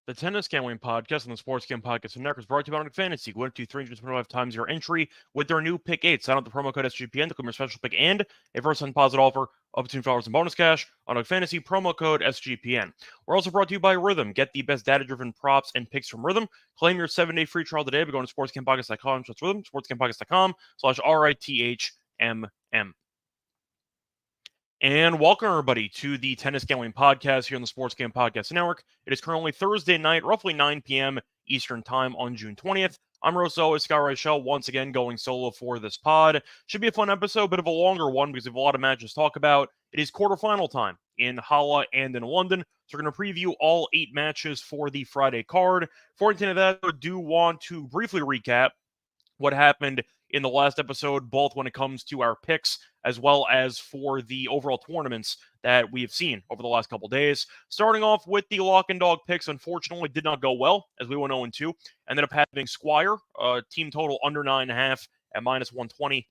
The Tennis Gambling Podcast and the Sports Gambling Podcast Network is brought to you by Onyx Fantasy. Go into 325 times your entry with their new Pick 8. Sign up the promo code SGPN to claim your special pick and a first-time deposit offer up to $2 in bonus cash on Onyx Fantasy, promo code SGPN. We're also brought to you by Rhythm. Get the best data-driven props and picks from Rhythm. Claim your 7-day free trial today by going to sportsgampodcast.com/rhythm, sportsgampodcast.com/RITHMM. And welcome, everybody, to the Tennis Gambling Podcast here on the Sports Gambling Podcast Network. It is currently Thursday night, roughly 9 p.m. Eastern Time on June 20th. I'm Rosso, Scott Reichel, once again going solo for this pod. Should be a fun episode, bit of a longer one because we have a lot of matches to talk about. It is quarterfinal time in Halle and in London, so we're going to preview all 8 matches for the Friday card. Before we get into that, I do want to briefly recap what happened in the last episode, both when it comes to our picks as well as for the overall tournaments that we have seen over the last couple days. Starting off with the lock and dog picks, unfortunately did not go well as we went 0-2. Ended up having Squire, team total under 9.5 at -120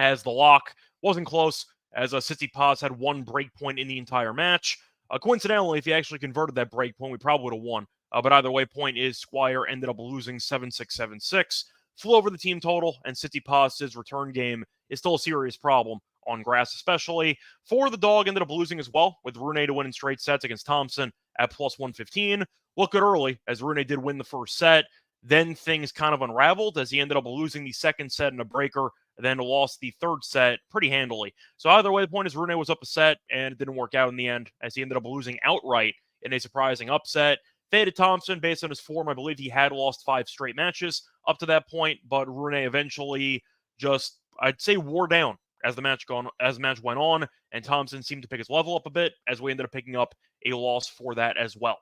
as the lock. Wasn't close as Tsitsipas had one break point in the entire match. Coincidentally, if he actually converted that break point, we probably would have won. But either way, point is Squire ended up losing 7-6, 7-6. Flew over the team total, and Tsitsipas' return game is still a serious problem on grass especially. For the dog, ended up losing as well, with Rune to win in straight sets against Thompson at +115. Looked good early, as Rune did win the first set. Then things kind of unraveled, as he ended up losing the second set in a breaker, then lost the third set pretty handily. So either way, the point is Rune was up a set, and it didn't work out in the end, as he ended up losing outright in a surprising upset. Faded Thompson, based on his form, I believe he had lost 5 straight matches up to that point, but Rune eventually just, I'd say, wore down as the match went on, and Thompson seemed to pick his level up a bit as we ended up picking up a loss for that as well.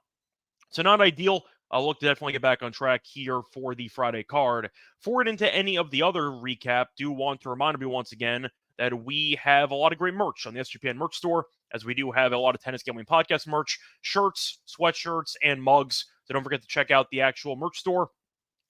So not ideal. I'll look to definitely get back on track here for the Friday card. Before we get into any of the other recap, do want to remind you once again that we have a lot of great merch on the SGPN merch store, as we do have a lot of Tennis Gambling Podcast merch, shirts, sweatshirts, and mugs. So don't forget to check out the actual merch store,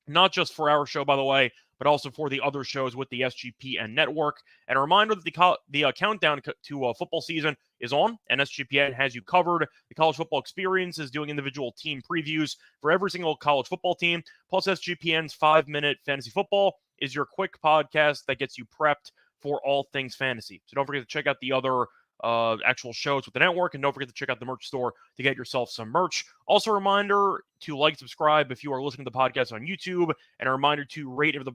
not just for our show, by the way, but also for the other shows with the SGPN network. And a reminder that the countdown to football season is on, and SGPN has you covered. The College Football Experience is doing individual team previews for every single college football team, plus SGPN's 5-minute fantasy football is your quick podcast that gets you prepped for all things fantasy. So don't forget to check out the other actual shows with the network, and don't forget to check out the merch store to get yourself some merch. Also, a reminder to like, subscribe if you are listening to the podcast on YouTube, and a reminder to rate and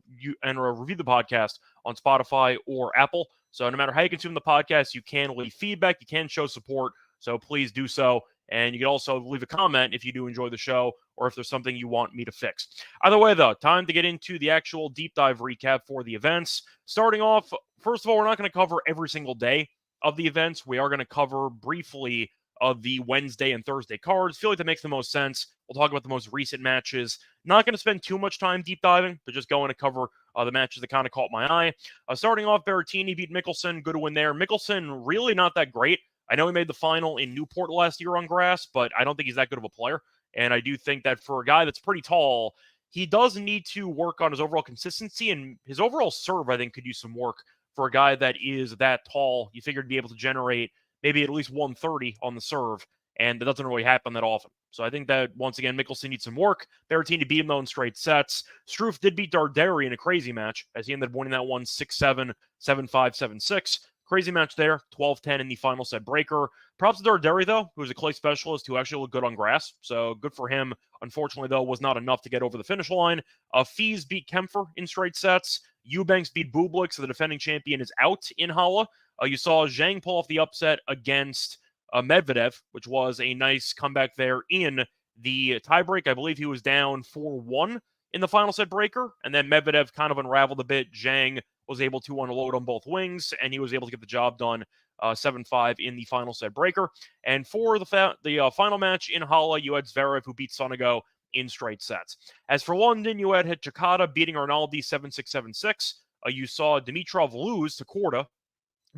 review the podcast on Spotify or Apple. So no matter how you consume the podcast, you can leave feedback, you can show support, so please do so. And you can also leave a comment if you do enjoy the show or if there's something you want me to fix. Either way, though, time to get into the actual deep dive recap for the events. Starting off, first of all, we're not going to cover every single day of the events. We are going to cover briefly of the Wednesday and Thursday cards. Feel like that makes the most sense. We'll talk about the most recent matches. Not going to spend too much time deep diving, but just going to cover the matches that kind of caught my eye. Starting off, Berrettini beat Mickelson. Good win there. Mickelson really not that great. I know he made the final in Newport last year on grass, but I don't think he's that good of a player. And I do think that for a guy that's pretty tall, he does need to work on his overall consistency, and his overall serve, I think, could use some work. For a guy that is that tall, you figured to be able to generate maybe at least 130 on the serve, and that doesn't really happen that often. So I think that, once again, Mickelson needs some work. Berrettini beat him, though, in straight sets. Struff did beat Darderi in a crazy match, as he ended up winning that one 6-7, 7-5, 7-6. Crazy match there, 12-10 in the final set breaker. Props to Darderi, though, who is a clay specialist who actually looked good on grass, so good for him. Unfortunately, though, was not enough to get over the finish line. Fees beat Kempfer in straight sets. Eubanks beat Bublik, so the defending champion is out in Halle. You saw Zhang pull off the upset against Medvedev, which was a nice comeback there in the tiebreak. I believe he was down 4-1 in the final set breaker, and then Medvedev kind of unraveled a bit. Zhang was able to unload on both wings, and he was able to get the job done 7-5 in the final set breaker. And for the final match in Halle, you had Zverev, who beat Sonego in straight sets. As for London, you had Hijikata beating Arnaldi 7-6, 7-6. You saw Dimitrov lose to Korda.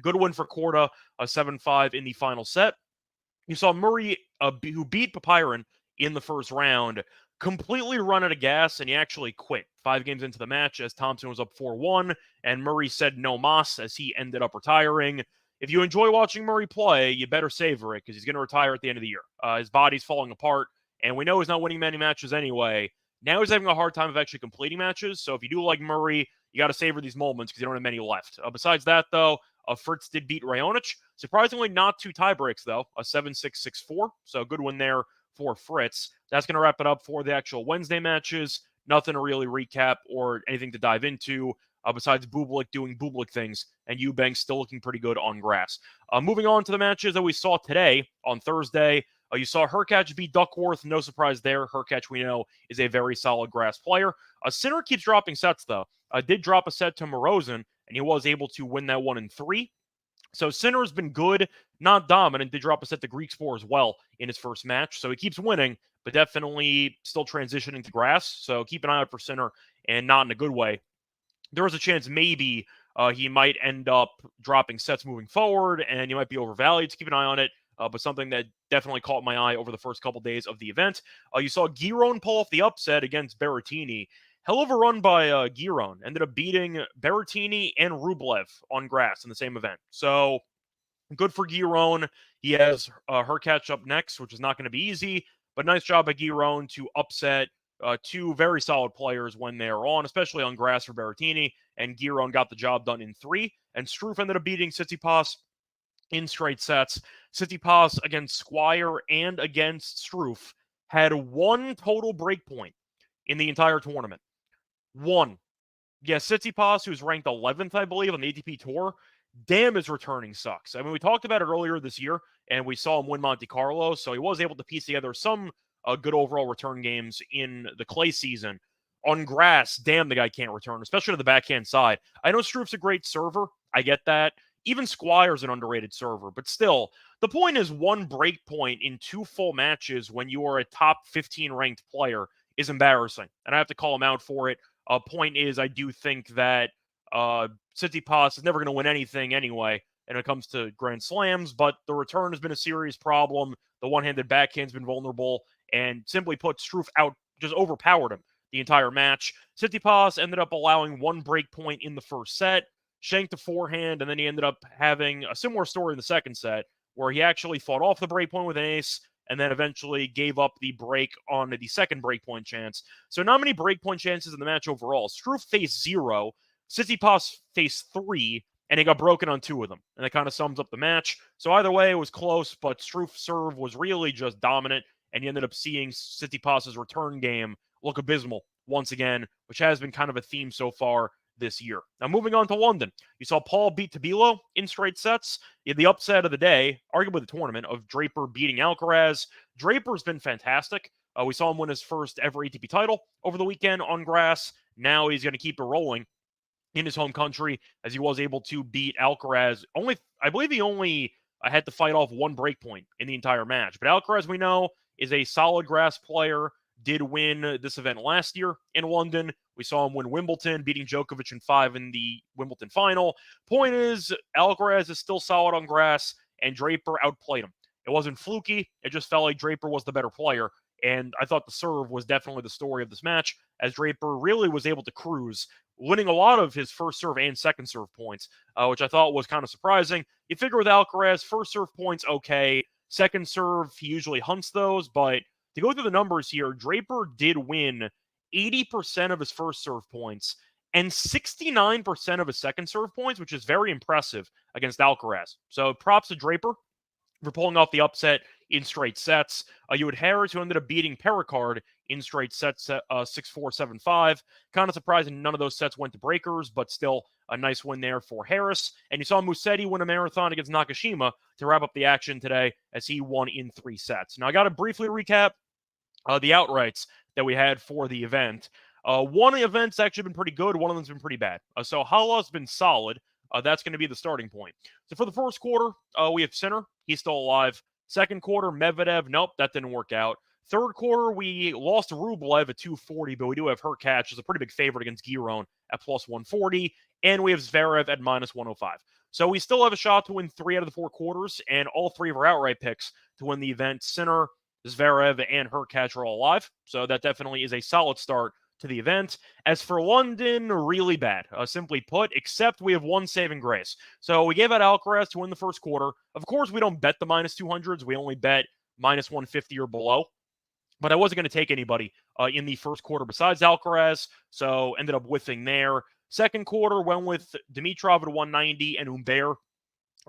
Good win for Korda, 7-5 in the final set. You saw Murray, who beat Papiron in the first round, completely run out of gas, and he actually quit 5 games into the match as Thompson was up 4-1, and Murray said no mas as he ended up retiring. If you enjoy watching Murray play, you better savor it because he's going to retire at the end of the year. His body's falling apart. and we know he's not winning many matches anyway. Now he's having a hard time of actually completing matches, so if you do like Murray, you got to savor these moments because you don't have many left. Besides that, though, Fritz did beat Raonic. Surprisingly, not 2 tie breaks, though. A 7-6, 6-4, so a good one there for Fritz. That's going to wrap it up for the actual Wednesday matches. Nothing to really recap or anything to dive into besides Bublik doing Bublik things and Eubanks still looking pretty good on grass. Moving on to the matches that we saw today on Thursday. You saw Hurkacz beat Duckworth. No surprise there. Hurkacz, we know, is a very solid grass player. Sinner keeps dropping sets, though. Did drop a set to Morozin, and he was able to win that one in 3. So Sinner's been good, not dominant. Did drop a set to Griekspoor as well in his first match. So he keeps winning, but definitely still transitioning to grass. So keep an eye out for Sinner, and not in a good way. There is a chance maybe he might end up dropping sets moving forward, and he might be overvalued. So keep an eye on it. But something that definitely caught my eye over the first couple days of the event. You saw Giron pull off the upset against Berrettini. Hell of a run by Giron. Ended up beating Berrettini and Rublev on grass in the same event. So good for Giron. He has Hurkacz up next, which is not going to be easy. But nice job by Giron to upset 2 very solid players when they're on, especially on grass for Berrettini. And Giron got the job done in 3. And Struff ended up beating Tsitsipas in straight sets. Tsitsipas against Squire and against Struff had 1 total break point in the entire tournament. 1. Yeah, Tsitsipas, who's ranked 11th, I believe, on the ATP Tour, damn, his returning sucks. I mean, we talked about it earlier this year, and we saw him win Monte Carlo, so he was able to piece together some good overall return games in the clay season. On grass, damn, the guy can't return, especially to the backhand side. I know Struff's a great server. I get that. Even Squire's an underrated server, but still, the point is 1 break point in 2 full matches when you are a top 15 ranked player is embarrassing, and I have to call him out for it. Point is, I do think that Tsitsipas is never going to win anything anyway when it comes to Grand Slams, but the return has been a serious problem. The one-handed backhand's been vulnerable, and simply put, Struff just overpowered him the entire match. Tsitsipas ended up allowing 1 break point in the first set, shanked the forehand, and then he ended up having a similar story in the second set, where he actually fought off the break point with an ace, and then eventually gave up the break on the second breakpoint chance. So not many breakpoint chances in the match overall. Struff faced 0, Tsitsipas faced 3, and he got broken on 2 of them. And that kind of sums up the match. So either way, it was close, but Struff's serve was really just dominant, and you ended up seeing Tsitsipas's return game look abysmal once again, which has been kind of a theme so far this year. Now, moving on to London. You saw Paul beat Tabilo in straight sets. You had the upset of the day, arguably the tournament, of Draper beating Alcaraz. Draper's been fantastic. We saw him win his first ever ATP title over the weekend on grass. Now he's going to keep it rolling in his home country as he was able to beat Alcaraz. I believe he only had to fight off 1 break point in the entire match. But Alcaraz, we know, is a solid grass player. Did win this event last year in London. We saw him win Wimbledon, beating Djokovic in 5 in the Wimbledon final. Point is, Alcaraz is still solid on grass, and Draper outplayed him. It wasn't fluky. It just felt like Draper was the better player, and I thought the serve was definitely the story of this match, as Draper really was able to cruise, winning a lot of his first serve and second serve points, which I thought was kind of surprising. You figure with Alcaraz, first serve points, okay. Second serve, he usually hunts those, but to go through the numbers here, Draper did win 80% of his first serve points and 69% of his second serve points, which is very impressive against Alcaraz. So props to Draper for pulling off the upset in straight sets. You had Harris, who ended up beating Perricard in straight sets 6-4, 7-5. Kind of surprising none of those sets went to breakers, but still a nice win there for Harris. And you saw Musetti win a marathon against Nakashima to wrap up the action today as he won in 3 sets. Now, I got to briefly recap the outrights that we had for the event. One of the events actually been pretty good. One of them's been pretty bad. So Halle's been solid. That's going to be the starting point. So for the first quarter, we have Sinner. He's still alive. Second quarter, Medvedev. Nope, that didn't work out. Third quarter, we lost to Rublev at 240, but we do have Hurkacz as a pretty big favorite against Giron at plus 140. And we have Zverev at minus 105. So we still have a shot to win 3 out of the 4 quarters, and all 3 of our outright picks to win the event. Sinner, Zverev, and Hurkacz are all alive. So that definitely is a solid start to the event. As for London, really bad, simply put, except we have one saving grace. So we gave out Alcaraz to win the first quarter. Of course, we don't bet the minus 200s. We only bet minus 150 or below. but I wasn't going to take anybody in the first quarter besides Alcaraz, so ended up whiffing there. Second quarter, went with Dimitrov at 190 and Humbert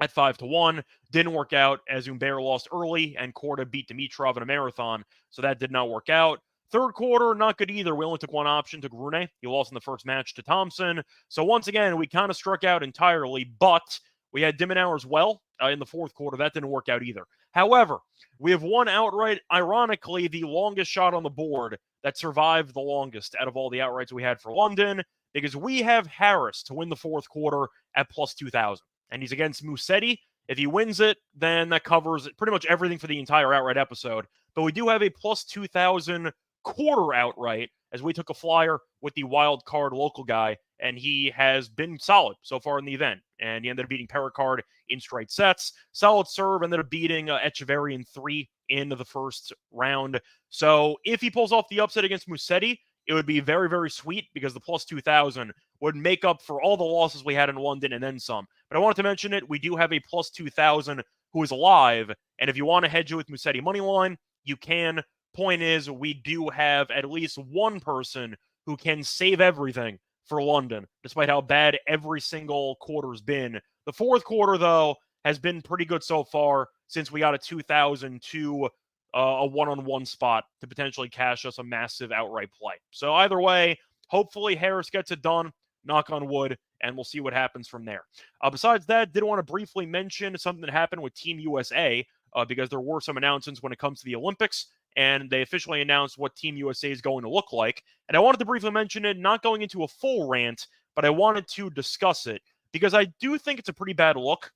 at 5-1. Didn't work out as Humbert lost early and Korda beat Dimitrov in a marathon, so that did not work out. Third quarter, not good either. We only took one option, took Rune. He lost in the first match to Thompson. So once again, we kind of struck out entirely, but we had Dimmenauer as well in the fourth quarter. That didn't work out either. However, we have won outright, ironically, the longest shot on the board that survived the longest out of all the outrights we had for London, because we have Harris to win the fourth quarter at plus 2,000. And he's against Musetti. If he wins it, then that covers pretty much everything for the entire outright episode. But we do have a plus 2,000 quarter outright, as we took a flyer with the wild card local guy, and he has been solid so far in the event. And he ended up beating Pericard in straight sets. Solid serve, ended up beating Echeverry in 3 in the first round. So if he pulls off the upset against Musetti, it would be very, very sweet, because the plus 2,000 would make up for all the losses we had in London and then some. But I wanted to mention it. We do have a plus 2,000 who is alive, and if you want to hedge it with Musetti moneyline, you can. Point is, we do have at least one person who can save everything for London, despite how bad every single quarter's been. The fourth quarter, though, has been pretty good so far, since we got a 2,000 to a one-on-one spot to potentially cash us a massive outright play. So either way, hopefully Harris gets it done, knock on wood, and we'll see what happens from there. Besides that, did want to briefly mention something that happened with Team USA, because there were some announcements when it comes to the Olympics, and they officially announced what Team USA is going to look like. And I wanted to briefly mention it, not going into a full rant, but I wanted to discuss it, because I do think it's a pretty bad look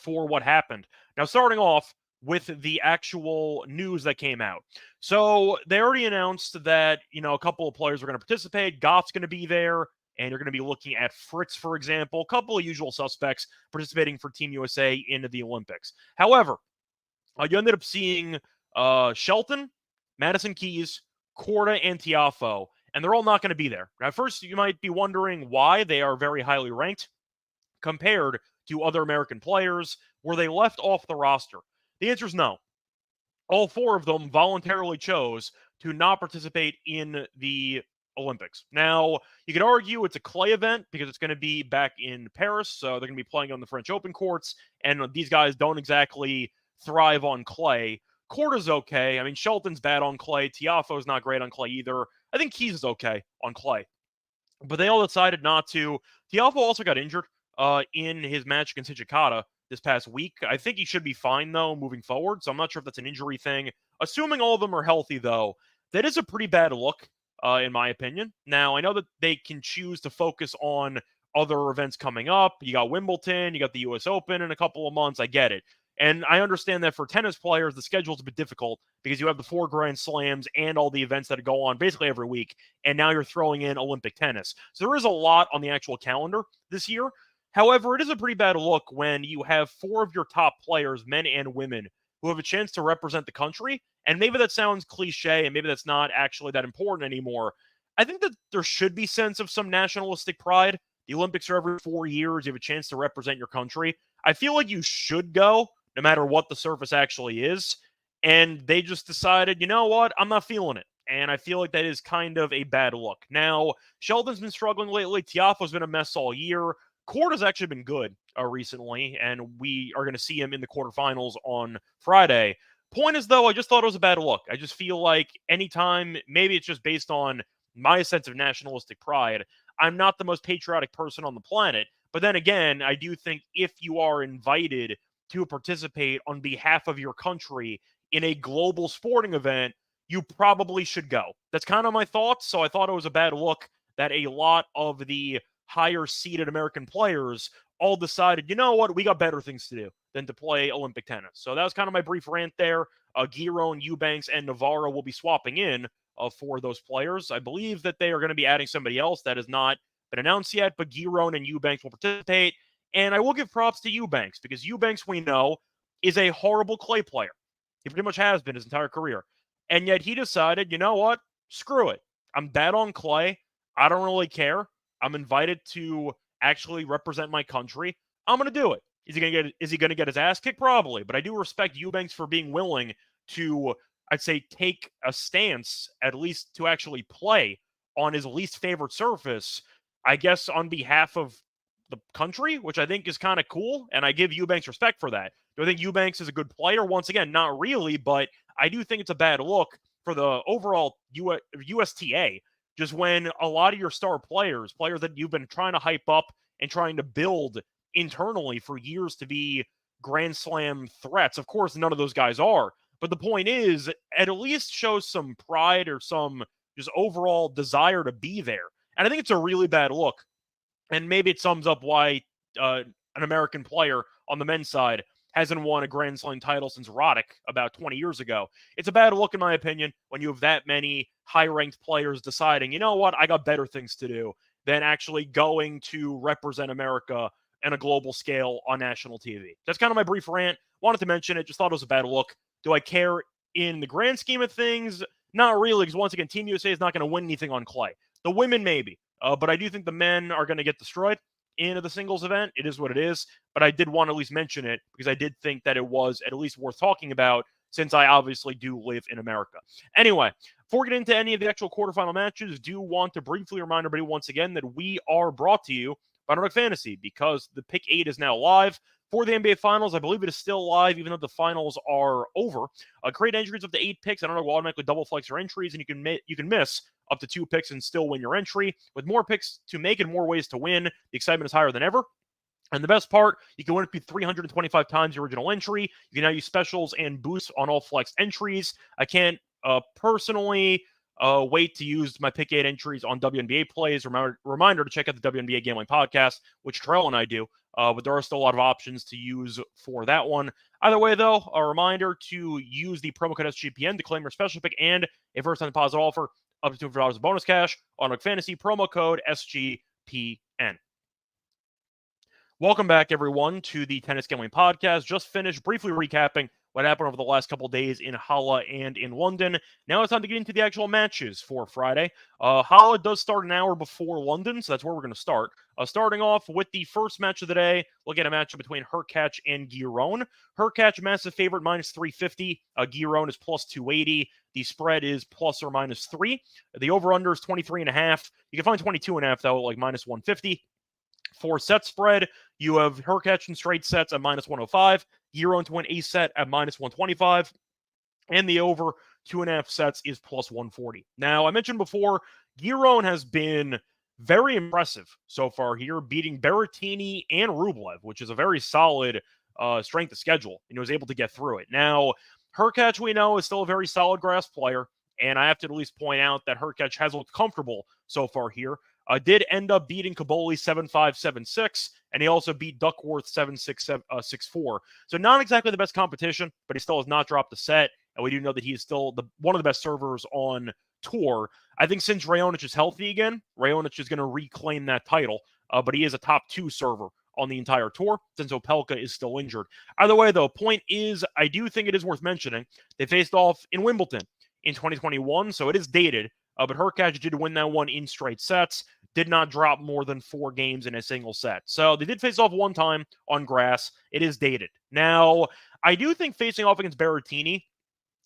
for what happened. Now, starting off with the actual news that came out. So they already announced that, a couple of players are going to participate. Goff's going to be there, and you're going to be looking at Fritz, for example, a couple of usual suspects participating for Team USA into the Olympics. However, you ended up seeing Shelton, Madison Keys, Korda, and Tiafoe, and they're all not going to be there. Now, first, you might be wondering why. They are very highly ranked compared to other American players. Were they left off the roster? The answer is no. All 4 of them voluntarily chose to not participate in the Olympics. Now, you could argue it's a clay event because it's going to be back in Paris, so they're going to be playing on the French Open courts, and these guys don't exactly thrive on clay. Korda's okay. I mean, Shelton's bad on clay. Tiafoe's not great on clay either. I think Keys is okay on clay. But they all decided not to. Tiafoe also got injured in his match against Hijikata this past week. I think he should be fine, though, moving forward, so I'm not sure if that's an injury thing. Assuming all of them are healthy, though, that is a pretty bad look, in my opinion. Now, I know that they can choose to focus on other events coming up. You got Wimbledon, you got the US Open in a couple of months. I get it. And I understand that for tennis players, the schedule's a bit difficult because you have the 4 Grand Slams and all the events that go on basically every week, and now you're throwing in Olympic tennis. So there is a lot on the actual calendar this year. However, it is a pretty bad look when you have 4 of your top players, men and women, who have a chance to represent the country. And maybe that sounds cliche, and maybe that's not actually that important anymore. I think that there should be sense of some nationalistic pride. The Olympics are every 4 years. You have a chance to represent your country. I feel like you should go, no matter what the surface actually is. And they just decided, you know what, I'm not feeling it. And I feel like that is kind of a bad look. Now, Sheldon's been struggling lately. Tiafoe's been a mess all year. Korda's actually been good recently, and we are going to see him in the quarterfinals on Friday. Point is, though, I just thought it was a bad look. I just feel like anytime, maybe it's just based on my sense of nationalistic pride, I'm not the most patriotic person on the planet. But then again, I do think if you are invited to participate on behalf of your country in a global sporting event, you probably should go. That's kind of my thoughts. So I thought it was a bad look that a lot of the higher seeded American players all decided, you know what, we got better things to do than to play Olympic tennis. So that was kind of my brief rant there. Giron, Eubanks, and Navarro will be swapping in for those players. I believe that they are going to be adding somebody else that has not been announced yet, but Giron and Eubanks will participate. And I will give props to Eubanks, because Eubanks, we know, is a horrible clay player. He pretty much has been his entire career. And yet he decided, you know what? Screw it. I'm bad on clay. I don't really care. I'm invited to actually represent my country. I'm going to do it. Is he going to get his ass kicked? Probably. But I do respect Eubanks for being willing to I'd say, take a stance, at least to actually play on his least favorite surface, I guess on behalf of the country, which I think is kind of cool, and I give Eubanks respect for that. Do I think Eubanks is a good player? Once again, not really, but I do think it's a bad look for the overall USTA, just when a lot of your star players that you've been trying to hype up and trying to build internally for years to be Grand Slam threats. Of course, none of those guys are, but the point is, it at least shows some pride or some just overall desire to be there. And I think it's a really bad look. And maybe it sums up why an American player on the men's side hasn't won a Grand Slam title since Roddick about 20 years ago. It's a bad look, in my opinion, when you have that many high-ranked players deciding, you know what, I got better things to do than actually going to represent America on a global scale on national TV. That's kind of my brief rant. Wanted to mention it. Just thought it was a bad look. Do I care in the grand scheme of things? Not really, because once again, Team USA is not going to win anything on clay. The women, maybe. But I do think the men are going to get destroyed in the singles event. It is what it is. But I did want to at least mention it because I did think that it was at least worth talking about since I obviously do live in America. Anyway, before we get into any of the actual quarterfinal matches, do want to briefly remind everybody once again that we are brought to you by Underdog Fantasy because the Pick 8 is now live. For the NBA Finals, I believe it is still live, even though the finals are over. Create entries up to 8 picks. I don't know, will automatically double flex your entries, and you can miss up to 2 picks and still win your entry. With more picks to make and more ways to win, the excitement is higher than ever. And the best part, you can win up to 325 times your original entry. You can now use specials and boosts on all flex entries. I can't personally wait to use my Pick 8 entries on WNBA plays. Reminder to check out the WNBA Gambling Podcast, which Terrell and I do. But there are still a lot of options to use for that one. Either way, though, a reminder to use the promo code SGPN to claim your special pick and a first-time deposit offer up to $200 of bonus cash on a fantasy promo code SGPN. Welcome back, everyone, to the Tennis Gambling Podcast. Just finished briefly recapping what happened over the last couple of days in Halle and in London. Now it's time to get into the actual matches for Friday. Halle does start an hour before London, so that's where we're going to start. Starting off with the first match of the day, we'll get a matchup between Hurkacz and Giron. Hurkacz, massive favorite, minus 350. Giron is plus 280. The spread is plus or minus 3. The over-under is 23.5. You can find 22.5, though, like minus 150. For set spread, you have Hurkacz in straight sets at minus 105, Giron to win a set at minus 125, and the over 2.5 sets is plus 140. Now, I mentioned before, Giron has been very impressive so far here, beating Berrettini and Rublev, which is a very solid strength of schedule, and he was able to get through it. Now, Hurkacz, we know, is still a very solid grass player, and I have to at least point out that Hurkacz has looked comfortable so far here. Did end up beating Caboli 7-5, 7-6, and he also beat Duckworth 7-6, 6-4. So not exactly the best competition, but he still has not dropped a set, and we do know that he is still one of the best servers on tour. I think since Raonic is healthy again, Raonic is going to reclaim that title, but he is a top 2 server on the entire tour since Opelka is still injured. Either way, though, point is, I do think it is worth mentioning, they faced off in Wimbledon in 2021, so it is dated, but Hurkacz did win that one in straight sets, did not drop more than 4 games in a single set. So they did face off one time on grass. It is dated. Now, I do think facing off against Berrettini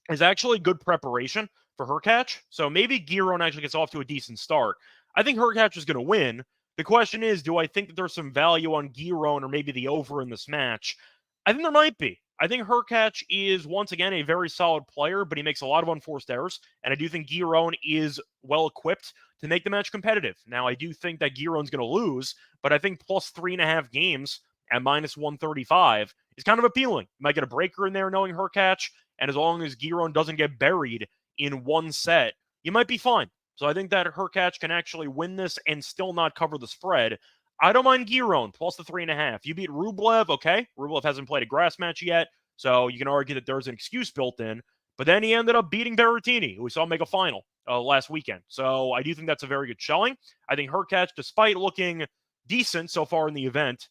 is actually good preparation for Hurkacz. So maybe Giron actually gets off to a decent start. I think Hurkacz is going to win. The question is, do I think that there's some value on Giron or maybe the over in this match? I think there might be. I think Hurkacz is, once again, a very solid player, but he makes a lot of unforced errors, and I do think Giron is well-equipped to make the match competitive. Now, I do think that Giron's going to lose, but I think plus 3.5 games at minus 135 is kind of appealing. You might get a breaker in there knowing Hurkacz, and as long as Giron doesn't get buried in one set, you might be fine. So I think that Hurkacz can actually win this and still not cover the spread. I don't mind Giron, plus the 3.5. You beat Rublev, okay. Rublev hasn't played a grass match yet, so you can argue that there's an excuse built in. But then he ended up beating Berrettini, who we saw make a final last weekend. So I do think that's a very good showing. I think Hurkacz, despite looking decent so far in the event,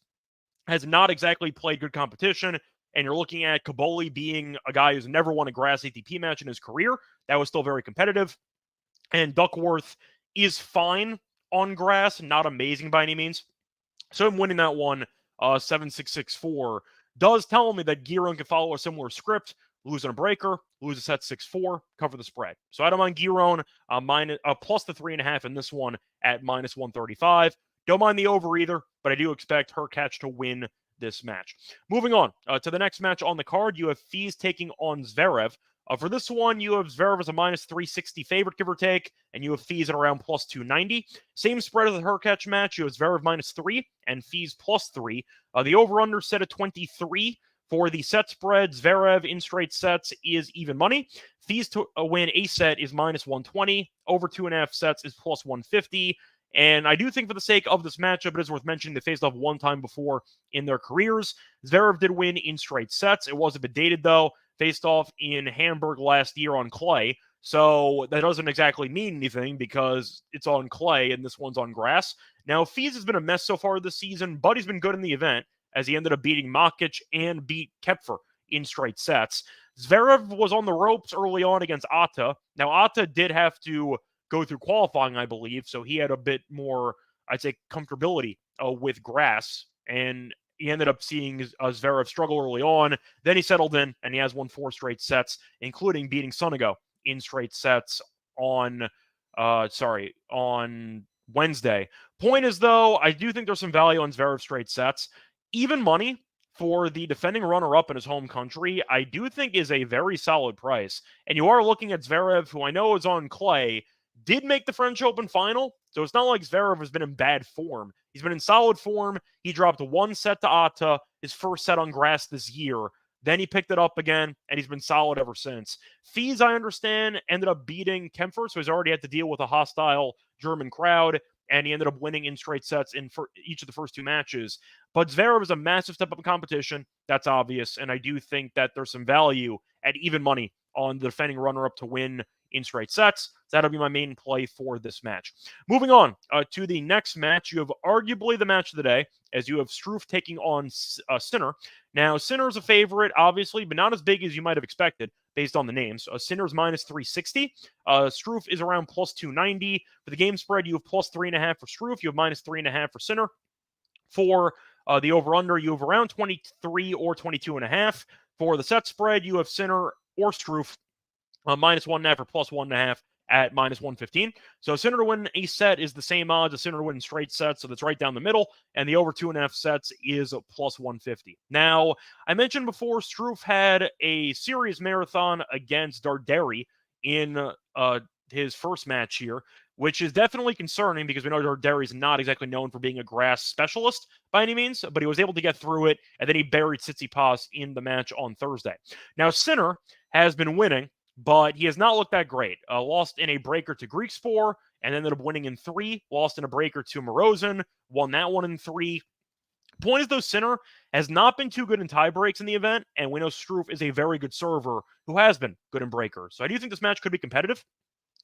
has not exactly played good competition. And you're looking at Caboli being a guy who's never won a grass ATP match in his career. That was still very competitive. And Duckworth is fine on grass, not amazing by any means. So him winning that one, 7-6, 6-4, does tell me that Giron can follow a similar script lose on a breaker, lose a set 6-4, cover the spread. So I don't mind Giron plus the 3.5 in this one at minus 135. Don't mind the over either, but I do expect Hurkacz to win this match. Moving on to the next match on the card, you have Fees taking on Zverev. For this one, you have Zverev as a minus 360 favorite, give or take, and you have Fees at around plus 290. Same spread as the Hurkacz match. You have Zverev minus 3 and Fees plus 3. The over-under set at 23. For the set spread, Zverev in straight sets is even money. Fees to win a set is minus 120. Over 2.5 sets is plus 150. And I do think for the sake of this matchup, it is worth mentioning they faced off one time before in their careers. Zverev did win in straight sets. It was a bit dated, though. Faced off in Hamburg last year on clay. So that doesn't exactly mean anything because it's on clay and this one's on grass. Now, Fees has been a mess so far this season, but he's been good in the event as he ended up beating Makic and beat Kepfer in straight sets. Zverev was on the ropes early on against Atta. Now, Atta did have to go through qualifying, I believe, so he had a bit more, I'd say, comfortability with grass, and he ended up seeing Zverev struggle early on. Then he settled in, and he has won 4 straight sets, including beating Sonego in straight sets on Wednesday. Point is, though, I do think there's some value on Zverev straight sets. Even money for the defending runner-up in his home country, I do think is a very solid price. And you are looking at Zverev, who I know is on clay, did make the French Open final, so it's not like Zverev has been in bad form. He's been in solid form. He dropped 1 set to Atta, his first set on grass this year. Then he picked it up again, and he's been solid ever since. Fees, I understand, ended up beating Kempfer, so he's already had to deal with a hostile German crowd, and he ended up winning in straight sets in for each of the first 2 matches. But Zverev is a massive step up in competition. That's obvious, and I do think that there's some value at even money on the defending runner-up to win in straight sets. That'll be my main play for this match. Moving on to the next match, you have arguably the match of the day, as you have Struff taking on Sinner. Now, Sinner is a favorite, obviously, but not as big as you might have expected based on the names. Sinner's minus 360. Struff is around plus 290. For the game spread, you have plus 3.5 for Struff. You have minus 3.5 for Sinner. For the over-under, you have around 23 or 22.5. For the set spread, you have Sinner or Struff minus 1.5 or plus 1.5 at minus 115. So Sinner to win a set is the same odds as Sinner to win straight sets, so that's right down the middle, and the over 2.5 sets is plus 150. Now, I mentioned before, Struff had a series marathon against Darderi in his first match here, which is definitely concerning because we know Darderi is not exactly known for being a grass specialist by any means, but he was able to get through it, and then he buried Tsitsipas in the match on Thursday. Now, Sinner has been winning, but he has not looked that great. Lost in a breaker to Griekspoor and ended up winning in 3. Lost in a breaker to Morozin, won that one in 3. Point is, though, Sinner has not been too good in tie breaks in the event, and we know Struff is a very good server who has been good in breakers. So I do think this match could be competitive,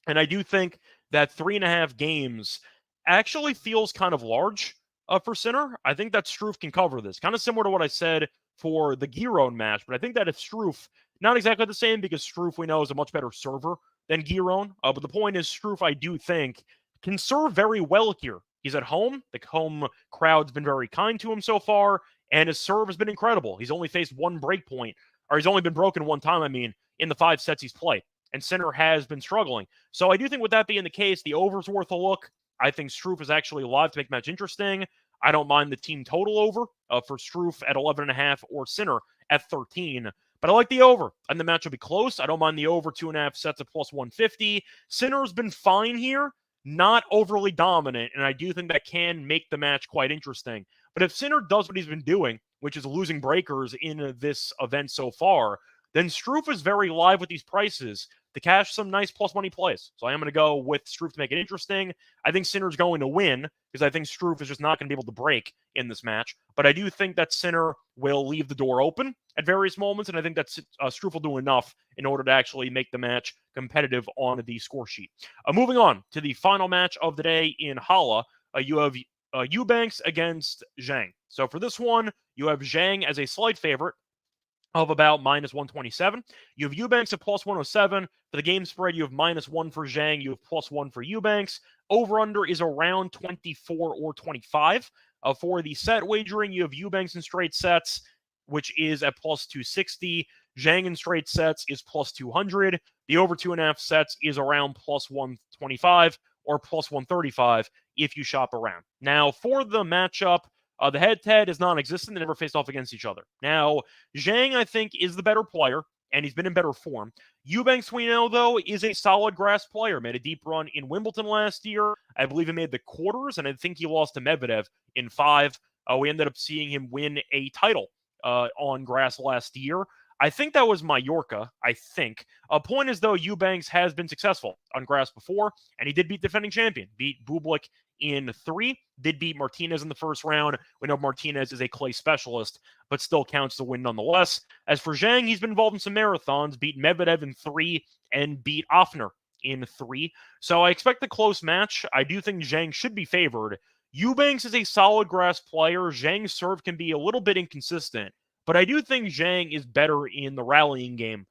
and I do think that 3.5 games actually feels kind of large for Sinner. I think that Struff can cover this. Kind of similar to what I said for the Giron match, but I think that if Struff, not exactly the same because Struff we know is a much better server than Giron, but the point is Struff I do think can serve very well here. He's at home. The home crowd's been very kind to him so far, and his serve has been incredible. He's only faced one break point, or he's only been broken one time, in the 5 sets he's played. And Sinner has been struggling. So I do think with that being the case, the over's worth a look. I think Struff is actually alive to make the match interesting. I don't mind the team total over for Struff at 11.5 or Sinner at 13. But I like the over, and the match will be close. I don't mind the over 2.5 sets at plus 150. Sinner's been fine here, not overly dominant, and I do think that can make the match quite interesting. But if Sinner does what he's been doing, which is losing breakers in this event so far, then Struff is very live with these prices to cash some nice plus money plays. So I am going to go with Struff to make it interesting. I think Sinner's going to win because I think Struff is just not going to be able to break in this match. But I do think that Sinner will leave the door open at various moments, and I think that Struff will do enough in order to actually make the match competitive on the score sheet. Moving on to the final match of the day in Halle, you have Eubanks against Zhang. So for this one, you have Zhang as a slight favorite of about minus 127. You have Eubanks at plus 107. For the game spread, you have minus 1 for Zhang. You have plus 1 for Eubanks. Over-under is around 24 or 25. For the set wagering, you have Eubanks in straight sets. which is at plus 260. Zhang in straight sets is plus 200. The over 2.5 sets is around plus 125 or plus 135 if you shop around. Now, for the matchup, the head-to-head is non-existent. They never faced off against each other. Now, Zhang, I think, is the better player, and he's been in better form. Eubanks, we know, though, is a solid grass player. Made a deep run in Wimbledon last year. I believe he made the quarters, and I think he lost to Medvedev in 5. We ended up seeing him win a title on grass last year. I think that was Mallorca, I think. Point is, though, Eubanks has been successful on grass before, and he did beat defending champion. Beat Bublik in 3, did beat Martinez in the first round. We know Martinez is a clay specialist, but still counts the win nonetheless. As for Zhang, he's been involved in some marathons, beat Medvedev in 3, and beat Offner in 3. So I expect a close match. I do think Zhang should be favored. Eubanks is a solid grass player. Zhang's serve can be a little bit inconsistent, but I do think Zhang is better in the rallying game,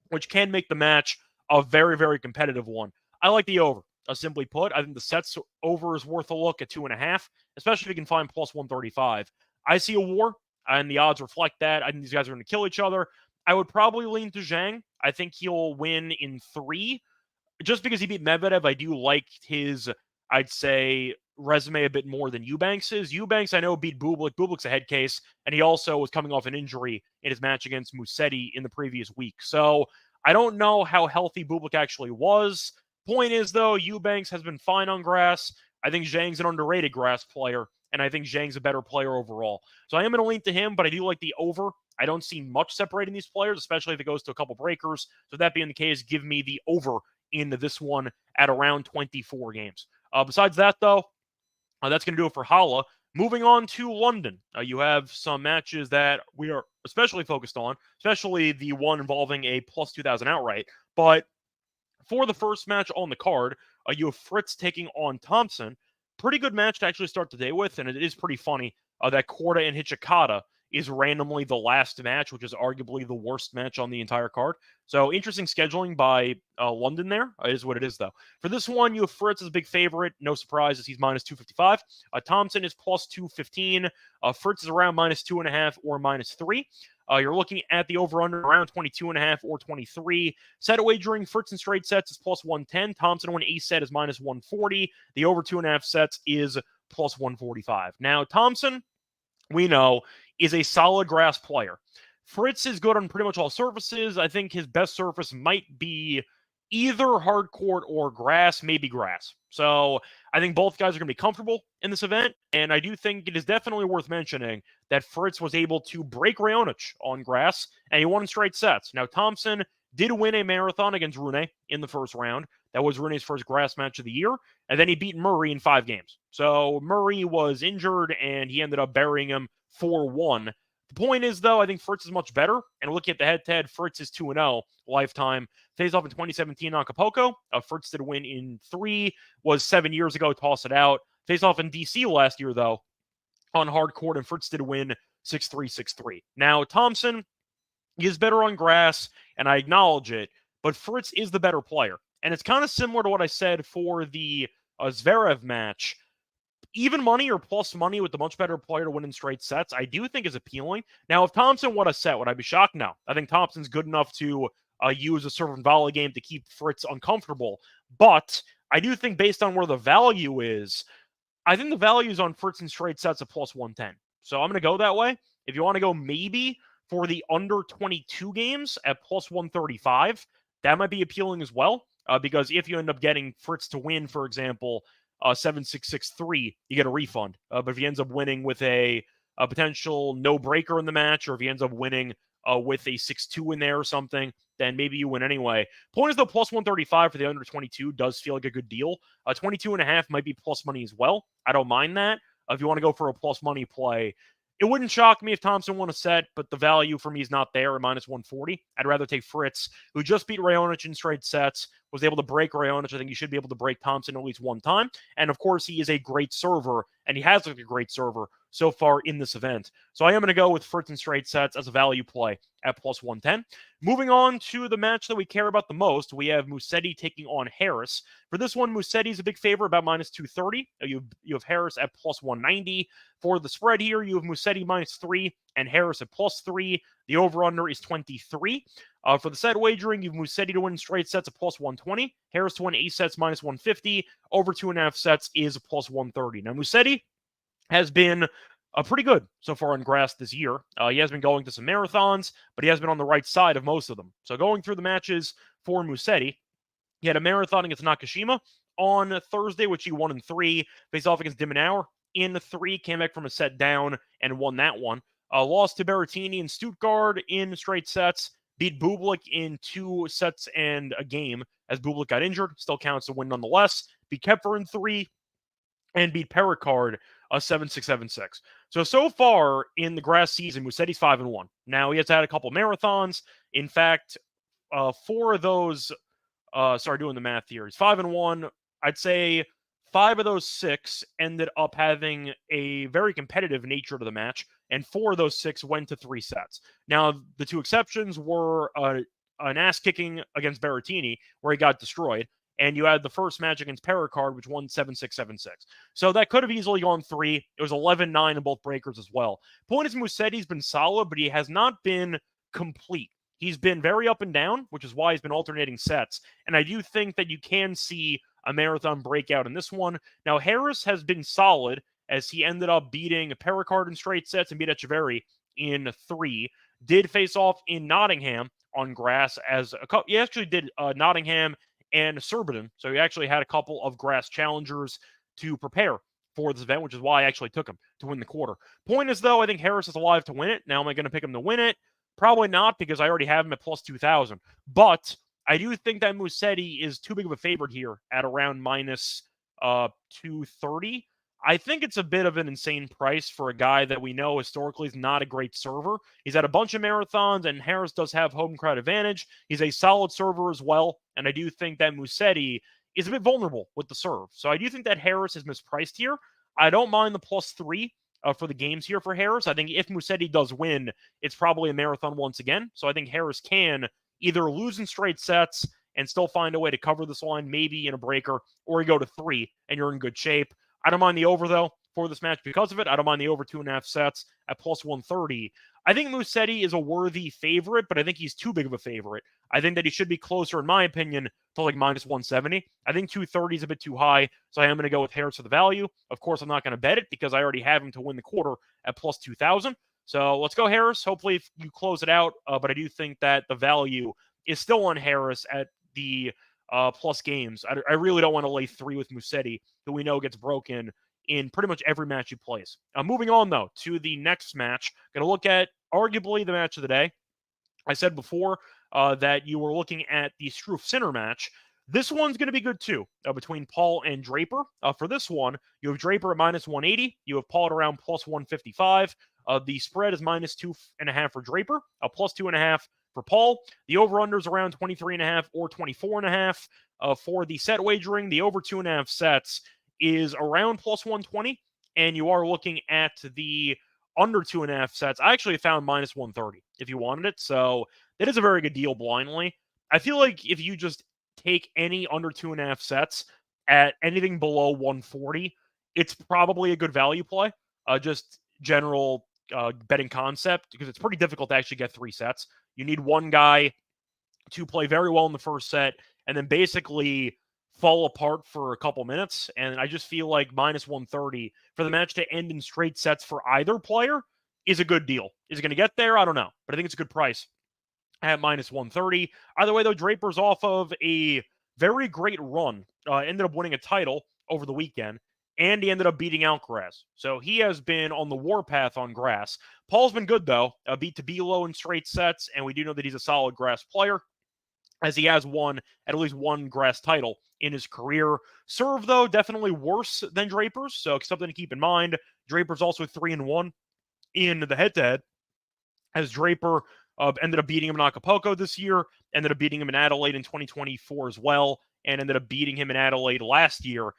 which can make the match a very, very competitive one. I like the over. Simply put, I think the sets over is worth a look at 2.5, especially if you can find plus 135. I see a war, and the odds reflect that. I think these guys are going to kill each other. I would probably lean to Zhang. I think he'll win in 3. Just because he beat Medvedev, I do like his, I'd say, resume a bit more than Eubanks is. Eubanks, I know, beat Bublik. Bublik's a head case, and he also was coming off an injury in his match against Musetti in the previous week. So I don't know how healthy Bublik actually was. Point is, though, Eubanks has been fine on grass. I think Zhang's an underrated grass player, and I think Zhang's a better player overall. So I am going to lean to him, but I do like the over. I don't see much separating these players, especially if it goes to a couple breakers. So that being the case, give me the over in this one at around 24 games. Besides that, though, that's going to do it for Halle. Moving on to London, you have some matches that we are especially focused on, especially the one involving a plus 2,000 outright. But for the first match on the card, you have Fritz taking on Thompson. Pretty good match to actually start the day with, and it is pretty funny that Korda and Hijikata is randomly the last match, which is arguably the worst match on the entire card. So interesting scheduling by London there. Is what it is, though. For this one, you have Fritz as a big favorite. No surprises, he's minus 255. Thompson is plus 215. Fritz is around minus 2.5 or minus 3. You're looking at the over-under around 22.5 or 23. Set wagering Fritz in straight sets is plus 110. Thompson win ace set is minus 140. The over 2.5 sets is plus 145. Now, Thompson, we know, is a solid grass player. Fritz is good on pretty much all surfaces. I think his best surface might be either hard court or grass, maybe grass. So I think both guys are going to be comfortable in this event, and I do think it is definitely worth mentioning that Fritz was able to break Raonic on grass, and he won in straight sets. Now, Thompson did win a marathon against Rune in the first round. That was Rune's first grass match of the year, and then he beat Murray in 5 games. So Murray was injured, and he ended up burying him 4-1. The point is, though, I think Fritz is much better. And looking at the head-to-head, Fritz is 2-0 lifetime. Faced off in 2017 on Acapulco. Fritz did win in 3, was 7 years ago, toss it out. Faced off in DC last year, though, on hard court, and Fritz did win 6-3, 6-3. Now, Thompson is better on grass, and I acknowledge it, but Fritz is the better player. And it's kind of similar to what I said for the Zverev match. Even money or plus money with the much better player to win in straight sets, I do think is appealing. Now, if Thompson won a set, would I be shocked? No. I think Thompson's good enough to use a serve and volley game to keep Fritz uncomfortable. But I do think based on where the value is, I think the value is on Fritz in straight sets at plus 110. So I'm going to go that way. If you want to go maybe for the under 22 games at plus 135, that might be appealing as well. Because if you end up getting Fritz to win, for example, 7-6-6-3, you get a refund. But if he ends up winning with a potential no-breaker in the match, or if he ends up winning with a 6-2 in there or something, then maybe you win anyway. Point is, though, plus 135 for the under 22 does feel like a good deal. 22.5 might be plus money as well. I don't mind that. If you want to go for a plus money play, it wouldn't shock me if Thompson won a set, but the value for me is not there at minus 140. I'd rather take Fritz, who just beat Raonic in straight sets, was able to break Raonic. I think he should be able to break Thompson at least one time. And, of course, he is a great server, and he has looked a great server so far in this event. So I am going to go with Fritz in straight sets as a value play at plus 110. Moving on to the match that we care about the most, we have Musetti taking on Harris. For this one, Musetti's a big favorite, about minus 230. You have Harris at plus 190. For the spread here, you have Musetti minus 3 and Harris at plus 3. The over-under is 23. For the set wagering, you have Musetti to win straight sets at plus 120. Harris to win 8 sets minus 150. Over 2.5 sets is plus 130. Now, Musetti has been pretty good so far on grass this year. He has been going to some marathons, but he has been on the right side of most of them. So going through the matches for Musetti, he had a marathon against Nakashima on Thursday, which he won in 3. Faced off against Dimenauer in 3, came back from a set down and won that one. Lost to Berrettini in Stuttgart in straight sets. Beat Bublik in 2 sets and a game as Bublik got injured. Still counts a win nonetheless. Beat Kepfer in 3 and beat Perricard 7-6, 7-6. So far in the grass season, Musetti's 5-1. Now, he has had a couple marathons. In fact, 4 of those, doing the math here. He's 5-1. I'd say 5 of those 6 ended up having a very competitive nature to the match, and 4 of those 6 went to 3 sets. Now, the 2 exceptions were an ass-kicking against Berrettini, where he got destroyed, and you had the first match against Perricard, which won 7-6, 7-6. So that could have easily gone 3. It was 11-9 in both breakers as well. Point is, Musetti's been solid, but he has not been complete. He's been very up and down, which is why he's been alternating sets. And I do think that you can see a marathon breakout in this one. Now, Harris has been solid as he ended up beating Perricard in straight sets and beat Echeverry in 3. Did face off in Nottingham on grass as a couple. He actually did Nottingham and Surbiton. So he actually had a couple of grass challengers to prepare for this event, which is why I actually took him to win the quarter. Point is, though, I think Harris is alive to win it. Now, am I going to pick him to win it? Probably not, because I already have him at plus 2,000. But I do think that Musetti is too big of a favorite here at around minus 230. I think it's a bit of an insane price for a guy that we know historically is not a great server. He's had a bunch of marathons, and Harris does have home crowd advantage. He's a solid server as well, and I do think that Musetti is a bit vulnerable with the serve. So I do think that Harris is mispriced here. I don't mind the plus 3 for the games here for Harris. I think if Musetti does win, it's probably a marathon once again. So I think Harris can either lose in straight sets and still find a way to cover this line, maybe in a breaker, or you go to 3 and you're in good shape. I don't mind the over, though, for this match because of it. I don't mind the over 2.5 sets at plus 130. I think Musetti is a worthy favorite, but I think he's too big of a favorite. I think that he should be closer, in my opinion, to like minus 170. I think 230 is a bit too high, so I am going to go with Harris for the value. Of course, I'm not going to bet it because I already have him to win the quarter at plus 2,000. So let's go Harris. Hopefully you close it out, but I do think that the value is still on Harris at the plus games. I really don't want to lay 3 with Musetti, who we know gets broken in pretty much every match he plays. Moving on, though, to the next match. Going to look at arguably the match of the day. I said before that you were looking at the Struff-Sinner match. This one's going to be good, too, between Paul and Draper. For this one, you have Draper at minus 180. You have Paul at around plus 155. The spread is minus 2.5 for Draper, plus 2.5 for Paul. The over-under is around 23.5 or 24.5. For the set wagering, the over 2.5 sets is around plus 120, and you are looking at the under 2.5 sets. I actually found minus 130 if you wanted it, so that is a very good deal blindly. I feel like if you just take any under 2.5 sets at anything below 140, it's probably a good value play. Just general betting concept, because it's pretty difficult to actually get 3 sets. You need one guy to play very well in the first set and then basically fall apart for a couple minutes. And I just feel like minus 130 for the match to end in straight sets for either player is a good deal. Is it going to get there? I don't know, but I think it's a good price at minus 130. Either way, though, Draper's off of a very great run. Ended up winning a title over the weekend, and he ended up beating Alcaraz. So he has been on the warpath on grass. Paul's been good, though. Beat Tabilo in straight sets, and we do know that he's a solid grass player, as he has won at least one grass title in his career. Serve, though, definitely worse than Draper's, so something to keep in mind. Draper's also 3-1 in the head-to-head, as Draper ended up beating him in Acapulco this year, ended up beating him in Adelaide in 2024 as well, and ended up beating him in Adelaide last year.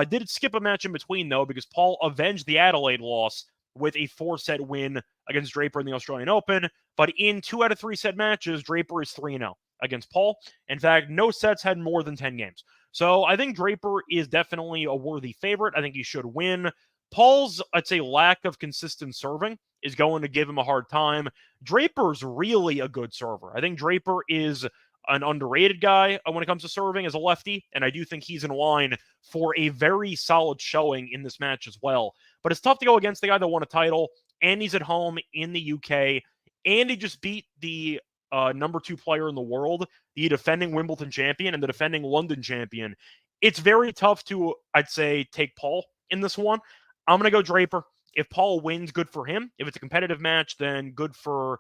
Did skip a match in between, though, because Paul avenged the Adelaide loss with a 4-set win against Draper in the Australian Open. But in 2 out of 3 set matches, Draper is 3-0 against Paul. In fact, no sets had more than 10 games. So I think Draper is definitely a worthy favorite. I think he should win. Paul's, I'd say, lack of consistent serving is going to give him a hard time. Draper's really a good server. I think Draper is an underrated guy when it comes to serving as a lefty, and I do think he's in line for a very solid showing in this match as well. But it's tough to go against the guy that won a title, and he's at home in the UK, and he just beat the number 2 player in the world, the defending Wimbledon champion and the defending London champion. It's very tough to, I'd say, take Paul in this one. I'm going to go Draper. If Paul wins, good for him. If it's a competitive match, then good for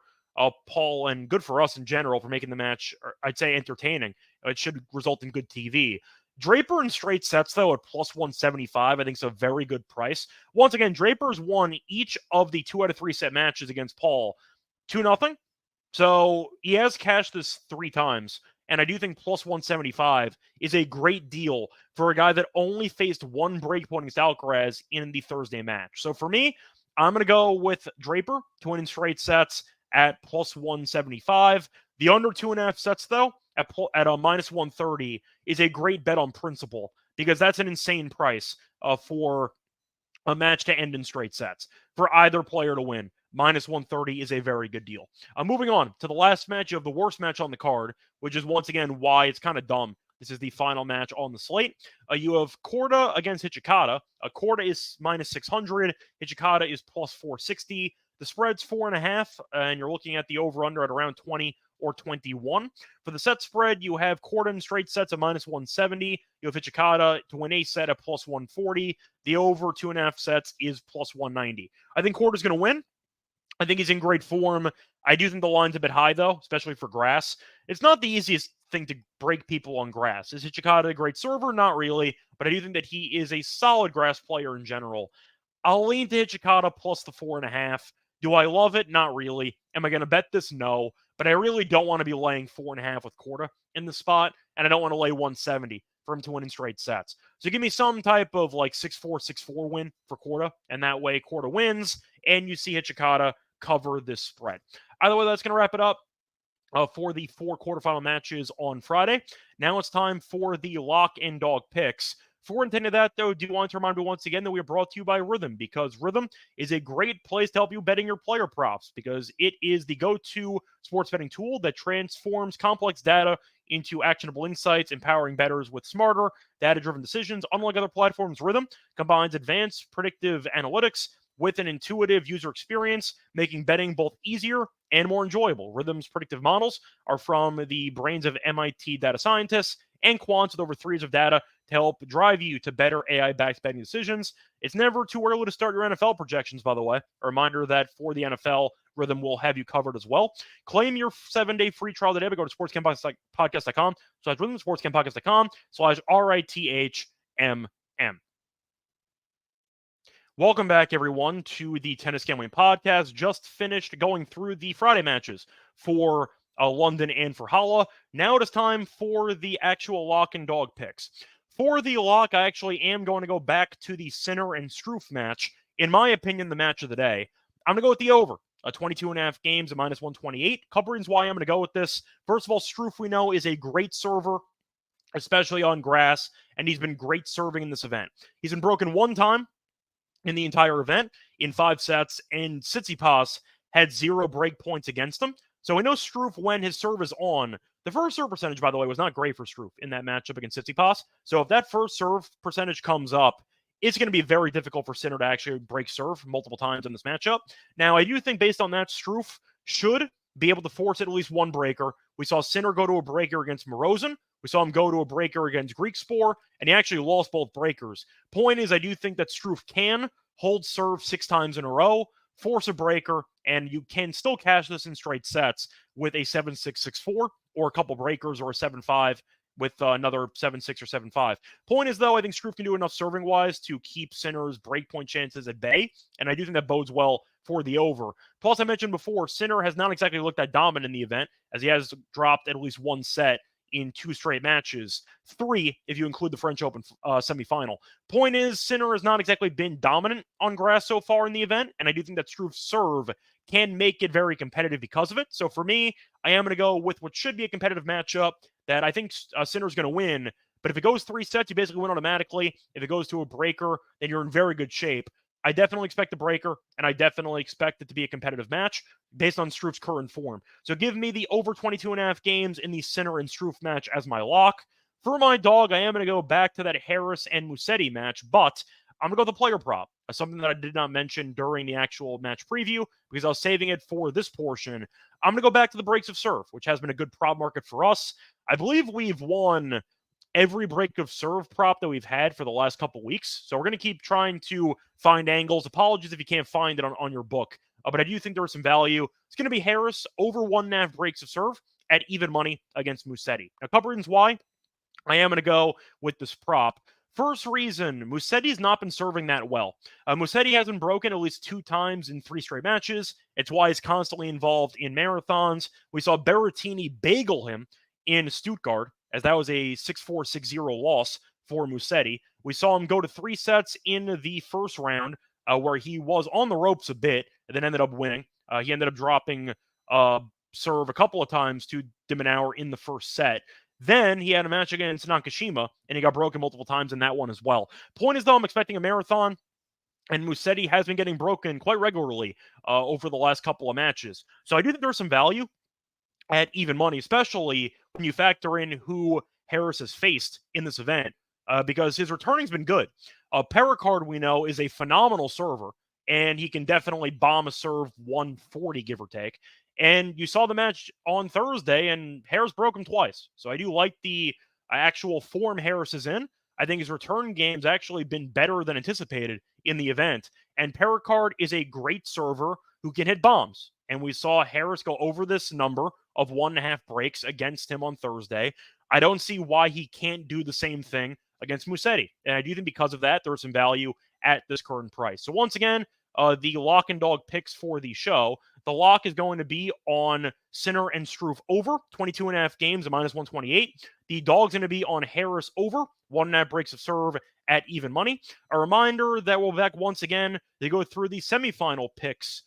Paul and good for us in general for making the match, I'd say, entertaining. It should result in good TV. Draper in straight sets, though, at plus 175, I think is a very good price. Once again, Draper's won each of the 2 out of 3 set matches against Paul 2-0. So he has cashed this 3 times. And I do think plus 175 is a great deal for a guy that only faced 1 breakpoint against Alcaraz in the Thursday match. So for me, I'm going to go with Draper to win in straight sets at plus 175. The under 2.5 sets, though, at a minus 130 is a great bet on principle because that's an insane price for a match to end in straight sets for either player to win. Minus 130 is a very good deal. Moving on to the last match of the worst match on the card, which is once again why it's kind of dumb. This is the final match on the slate. You have Korda against Hijikata. Korda is minus 600. Hijikata is plus 460. The spread's 4.5, and you're looking at the over-under at around 20 or 21. For the set spread, you have Korda in straight sets at minus 170. You have Hijikata to win a set at plus 140. The over 2.5 sets is plus 190. I think Korda's going to win. I think he's in great form. I do think the line's a bit high, though, especially for grass. It's not the easiest thing to break people on grass. Is Hijikata a great server? Not really, but I do think that he is a solid grass player in general. I'll lean to Hijikata plus the 4.5. Do I love it? Not really. Am I going to bet this? No. But I really don't want to be laying 4.5 with Korda in the spot, and I don't want to lay 170 for him to win in straight sets. So give me some type of like 6-4, 6-4 win for Korda, and that way Korda wins, and you see Hijikata cover this spread. Either way, that's going to wrap it up for the 4 quarterfinal matches on Friday. Now it's time for the lock and dog picks. Before we intended that, though, do want to remind you once again that we are brought to you by Rhythm, because Rhythm is a great place to help you betting your player props, because it is the go-to sports betting tool that transforms complex data into actionable insights, empowering bettors with smarter, data-driven decisions. Unlike other platforms, Rhythm combines advanced predictive analytics with an intuitive user experience, making betting both easier and more enjoyable. Rhythm's predictive models are from the brains of MIT data scientists and quants with over 3 years of data to help drive you to better AI-backed betting decisions. It's never too early to start your NFL projections, by the way. A reminder that for the NFL, Rhythm will have you covered as well. Claim your 7-day free trial today by go to sportscampodcast.com/rhythm, sportscampodcast.com/RITHMM. Welcome back, everyone, to the Tennis Gambling Podcast. Just finished going through the Friday matches for London and for Halle. Now it is time for the actual lock and dog picks. For the lock, I actually am going to go back to the Sinner and Struff match. In my opinion, the match of the day. I'm going to go with the over. 22.5 games at minus 128. Couple reasons why I'm going to go with this. First of all, Struff, we know, is a great server, especially on grass, and he's been great serving in this event. He's been broken 1 time in the entire event in 5 sets, and Tsitsipas had 0 break points against him. So we know Struff, when his serve is on, the first serve percentage, by the way, was not great for Struff in that matchup against Tsitsipas. So if that first serve percentage comes up, it's going to be very difficult for Sinner to actually break serve multiple times in this matchup. Now, I do think based on that, Struff should be able to force at least 1 breaker. We saw Sinner go to a breaker against Morozin. We saw him go to a breaker against Griekspoor, and he actually lost both breakers. Point is, I do think that Struff can hold serve 6 times in a row, force a breaker, and you can still cash this in straight sets with a 7-6, 6-4, or a couple breakers, or a 7-5 with another 7-6 or 7-5. Point is, though, I think Struff can do enough serving-wise to keep Sinner's breakpoint chances at bay, and I do think that bodes well for the over. Plus, I mentioned before, Sinner has not exactly looked that dominant in the event, as he has dropped at least 1 set in 2 straight matches. 3 if you include the French Open semifinal. Point is, Sinner has not exactly been dominant on grass so far in the event, and I do think that Struff's serve can make it very competitive because of it. So for me, I am going to go with what should be a competitive matchup that I think Sinner's going to win. But if it goes 3 sets, you basically win automatically. If it goes to a breaker, then you're in very good shape. I definitely expect a breaker, and I definitely expect it to be a competitive match based on Struff's current form. So give me the over 22.5 games in the Sinner and Struff match as my lock. For my dog, I am going to go back to that Harris and Musetti match, but I'm going to go with the player prop, something that I did not mention during the actual match preview because I was saving it for this portion. I'm going to go back to the breaks of serve, which has been a good prop market for us. I believe we've won every break of serve prop that we've had for the last couple weeks. So we're going to keep trying to find angles. Apologies if you can't find it on your book. But I do think there is some value. It's going to be Harris over 1.5 breaks of serve at even money against Musetti. Now, a couple reasons why I am going to go with this prop. First reason, Musetti's not been serving that well. Musetti has been broken at least 2 times in 3 straight matches. It's why he's constantly involved in marathons. We saw Berrettini bagel him in Stuttgart, as that was a 6-4, 6-0 loss for Musetti. We saw him go to 3 sets in the first round, where he was on the ropes a bit, and then ended up winning. He ended up dropping serve a couple of times to de Minaur in the first set. Then he had a match against Nakashima, and he got broken multiple times in that one as well. Point is, though, I'm expecting a marathon, and Musetti has been getting broken quite regularly over the last couple of matches. So I do think there's some value at even money, especially when you factor in who Harris has faced in this event, because his returning's been good. Pericard, we know, is a phenomenal server, and he can definitely bomb a serve 140, give or take. And you saw the match on Thursday, and Harris broke him twice. So I do like the actual form Harris is in. I think his return game's actually been better than anticipated in the event. And Pericard is a great server who can hit bombs. And we saw Harris go over this number of 1.5 breaks against him on Thursday. I don't see why he can't do the same thing against Musetti. And I do think because of that, there's some value at this current price. So once again, the lock and dog picks for the show. The lock is going to be on Sinner and Struff over 22.5 games at -128. The dog's going to be on Harris over 1.5 breaks of serve at even money. A reminder that we'll be back once again to go through the semifinal picks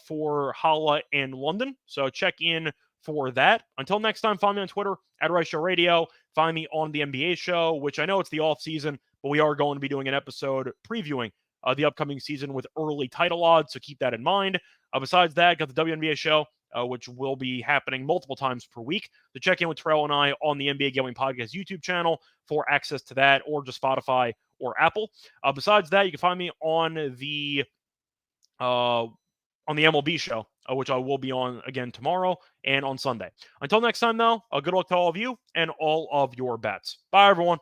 for Halle and London. So check in for that. Until next time, find me on Twitter at Reichel Radio. Find me on the NBA show, which I know it's the off season, but we are going to be doing an episode previewing the upcoming season with early title odds, so keep that in mind. Besides that, got the WNBA show, which will be happening multiple times per week. So check in with Terrell and I on the NBA Gambling Podcast YouTube channel for access to that, or just Spotify or Apple. Besides that, you can find me on the MLB show, which I will be on again tomorrow and on Sunday. Until next time, though, good luck to all of you and all of your bets. Bye, everyone.